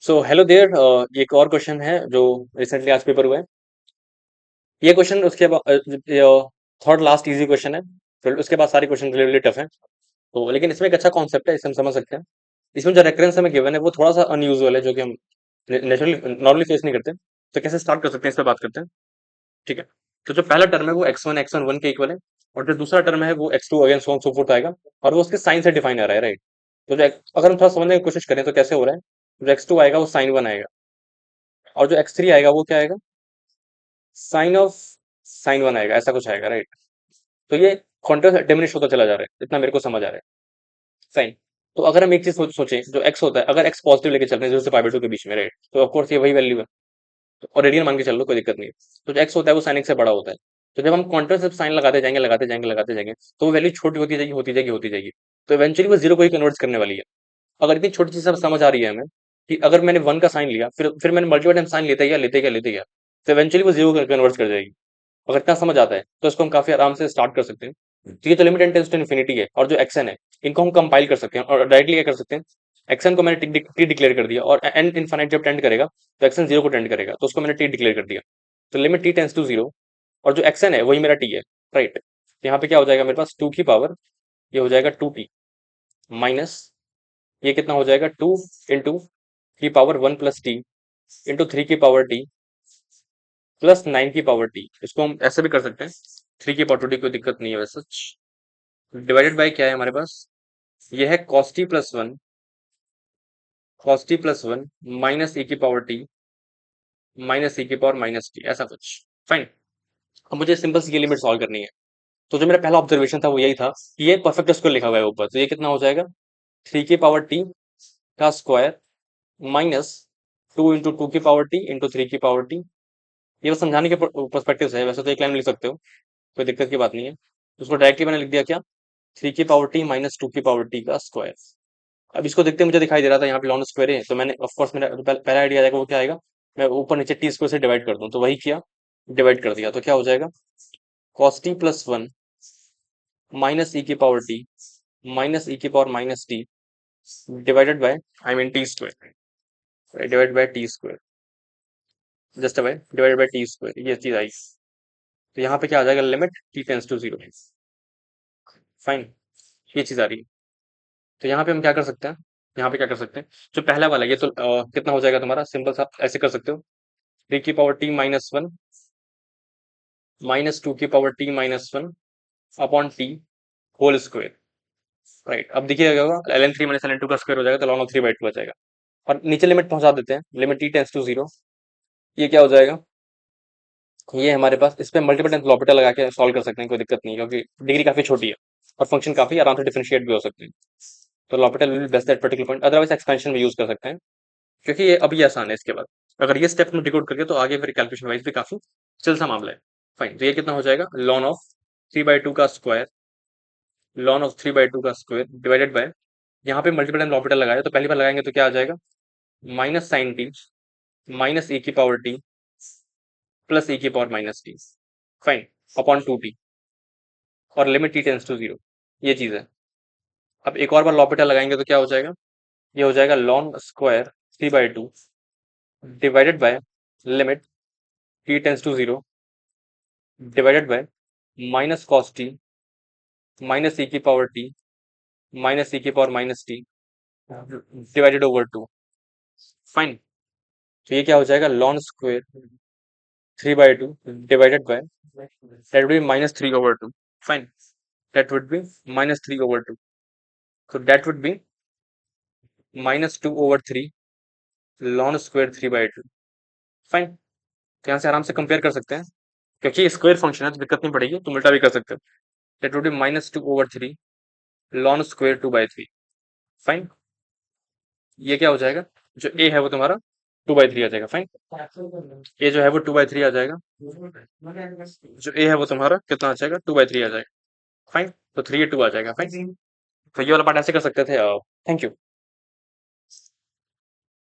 So hello there. एक और question है जो रिसेंटली आज पेपर हुआ है। ये क्वेश्चन उसके बाद थर्ड लास्ट इजी क्वेश्चन है। फिर उसके बाद सारे क्वेश्चन रिलेटेड टफ है। तो लेकिन इसमें एक अच्छा कॉन्सेप्ट है, इसे हम समझ सकते हैं। इसमें जो रेफरेंस हमें गिवन है वो थोड़ा सा अनयूजुअल है, जो कि हम नेचुरली नॉर्मली फेस नहीं करते। तो कैसे स्टार्ट कर सकते हैं, इस पर बात करते हैं। ठीक है। तो जो पहला टर्म है वो x1 के इक्वल है। और जो दूसरा टर्म है वो x2 again so on so fourth आएगा। और वो उसके साइन से डिफाइन आ रहा है, राइट। तो अगर हम थोड़ा समझने की कोशिश करें तो कैसे हो रहा है। जो x2 आएगा वो sin 1 आएगा। और जो x3 आएगा वो क्या आएगा, साइन ऑफ sin 1 आएगा, ऐसा कुछ आएगा, राइट। तो ये कॉन्ट्रास्ट डिमिनिश होता चला जा रहा है, इतना मेरे को समझ आ रहा है। साइन। तो अगर हम एक चीज सोचें, जो x होता है, अगर x पॉजिटिव लेके चल रहे हैं 0 से π/2 के बीच में, राइट, तो ऑफकोर्स ये वही वैल्यू है। और रेडियन मान के चल लो, कोई दिक्कत नहीं है। तो जो x होता है वो sin x से बड़ा होता है। तो जब हम कॉन्ट्रास्ट सिर्फ साइन लगाते जाएंगे तो वो वैल्यू छोटी होती जाएगी। तो इवेंचुअली वो जीरो को ही कन्वर्ट करने वाली है। अगर इतनी छोटी चीज सब समझ आ रही है हमें कि अगर मैंने 1 का साइन लिया, फिर मैंने मल्टीपल टाइम साइन लेते गया, तो इवेंचुअली वो जीरो कन्वर्ट कर जाएगी। अगर इतना समझ आता है तो इसको हम काफी आराम से स्टार्ट कर सकते हैं। तो ये तो limit and tends to infinity है, और जो एक्सन है इनको हम कंपाइल कर सकते हैं और डायरेक्टली क्या कर सकते हैं। एक्सन को मैंने टी डिक्लेयर कर दिया, और एन इनफाइनाइट जब टेंड करेगा तो एक्सन जीरो को टेंड करेगा, तो उसको मैंने टी डिक्लेयर कर दिया। तो limit t tends to zero, और जो एक्सन है वही मेरा टी है, राइट। तो यहाँ पे क्या हो जाएगा, मेरे पास 2 की पावर, ये हो जाएगा 2t, माइनस ये कितना हो जाएगा, 2 इंटू की पावर 1 + t इंटू 3 की पावर t प्लस 9 की पावर t। इसको हम ऐसे भी कर सकते हैं, 3 की पावर 2t, कोई दिक्कत नहीं है वैसे। डिवाइडेड बाय क्या है हमारे पास, ये है cos t+1 माइनस e की पावर t, ऐसा कुछ। फाइन। अब मुझे सिंपल सी ये लिमिट सॉल्व करनी है। तो जो मेरा पहला ऑब्जर्वेशन था वो यही था कि ये परफेक्ट स्क्वायर लिखा हुआ है ऊपर, तो ये कितना हो जाएगा, 3 की पावर t का स्क्वायर माइनस 2 इंटू 2 की पावर t इंटू 3 की पावर t। ये बस समझाने के पर्सपेक्टिव से है, वैसे तो एक लाइन में लिख सकते हो, कोई दिक्कत की बात नहीं है। तो उसको डायरेक्टली मैंने लिख दिया क्या, 3 की पावर t माइनस 2 की पावर t का स्क्वायर। अब इसको देखते मुझे दिखाई दे रहा था यहाँ पे लॉन स्क्वायर है, तो मैंने ऑफ कोर्स मेरा पहला आइडिया आएगा वो क्या आएगा, मैं ऊपर नीचे टी स्क्वायर से डिवाइड कर दूं, तो वही किया, डिवाइड कर दिया। तो क्या हो जाएगा, cos t+1 माइनस e की power t divided by, I mean t square, divide by t square, just by divided by t square, ये चीज आई। तो यहाँ पे क्या आ जाएगा, limit t tends to zero. Fine. ये चीज आ रही है। तो यहाँ पे हम क्या कर सकते हैं, यहाँ पे क्या कर सकते हैं, जो पहला वाला है, ये तो कितना हो जाएगा तुम्हारा, सिंपल सा ऐसे कर सकते हो, 3 की पावर t-1 माइनस 2 की power t-1 upon t whole square, right. अब देखिए क्या होगा, ln 3 माइनस ln 2 का स्क्वायर हो जाएगा, तो ln ऑफ 3/2 आ जाएगा। और नीचे लिमिट पहुंचा देते हैं, limit t tends to zero. ये क्या हो जाएगा, ये हमारे पास इस पे मल्टीपल टाइम्स लॉपिटल लगा के सॉल्व कर सकते हैं, कोई दिक्कत नहीं है, क्योंकि डिग्री काफी छोटी है और फंक्शन काफी आराम से डिफरेंशिएट भी हो सकते हैं। तो L'Hôpital will best that particular point, otherwise expansion में यूज कर सकते हैं, क्योंकि ये अभी आसान है। इसके बाद अगर ये स्टेप में डिकोड करके, तो आगे फिर कैलकुलेशन वाइज भी काफी चिल सा मामला है। फाइन। तो ये कितना हो जाएगा, ln ऑफ 3/2 का स्क्वायर डिवाइडेड बाय, यहाँ पे मल्टीपल टाइम लॉपिटल लगाया, तो पहली बार लगाएंगे तो क्या आ जाएगा, minus sine t minus e की पावर t प्लस e की पावर-t। फाइन। अपॉन 2t, और limit t tends to zero, ये चीज है। अब एक और बार लॉपिटल लगाएंगे तो क्या हो जाएगा, ये हो जाएगा ln square 3/2 divided by limit t tends to zero divided by minus cos t minus e की पावर t माइनस e की पावर-t डिवाइडेड ओवर 2। फाइन। तो ये क्या हो जाएगा, ln square 3/2 divided bye, that would be -3/2। Fine. That would be -3/2। so that would be -2/3 ln square 3/2। Fine. तो यहाँ से आराम से कंपेयर कर सकते हैं, क्योंकि स्क्वायर फंक्शन है तो दिक्कत नहीं पड़ेगी, तो उल्टा भी कर सकते हो। That would be -2/3 ln square 2/3। Fine. ये क्या हो जाएगा, जो ए है वो तुम्हारा 2/3 आ जाएगा। फाइन। ए जो है वो 2/3 आ जाएगा, जो ए है वो तुम्हारा कितना आ जाएगा, 2/3 आ जाएगा। फाइन। तो 3 2 आ जाएगा। फाइन। तो ये वाला पार्ट ऐसे कर सकते थे। Thank you.